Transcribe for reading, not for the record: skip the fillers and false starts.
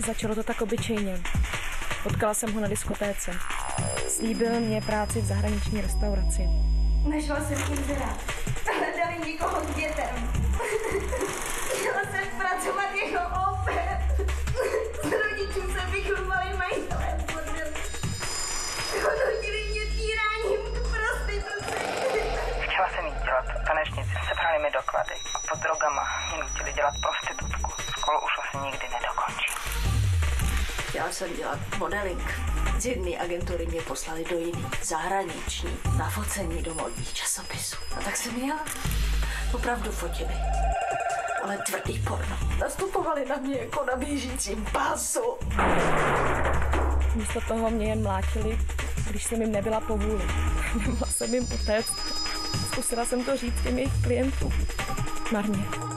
Začalo to tak obyčejně. Potkala jsem ho na diskotéce. Slíbil mě práci v zahraniční restauraci. Našla jsem inzerát. Hledali někoho k dětem. Chtěla jsem pracovat jako opět. S rodičů se vychovali majitelé bordelu. Hodnotili mě týráním k prostituci. Chtěla jsem jít dělat tanečnici, sebrali mi doklady a pod drogama mě nutili dělat prostitutku. Školu už asi nikdy nedokončím. Chtěla jsem dělat modeling. Z jedné agentury mě poslali do jiný, zahraniční, na focení do modních časopisů. A tak jsem jela. Opravdu fotili. Ale tvrdý porno. Nastupovali na mě jako na běžícím pásu. Místo toho mě jen mlátili, když jsem jim nebyla po vůli. Nemohla jsem jim utéct. Zkusila jsem to říct těm jejich klientům. Marně.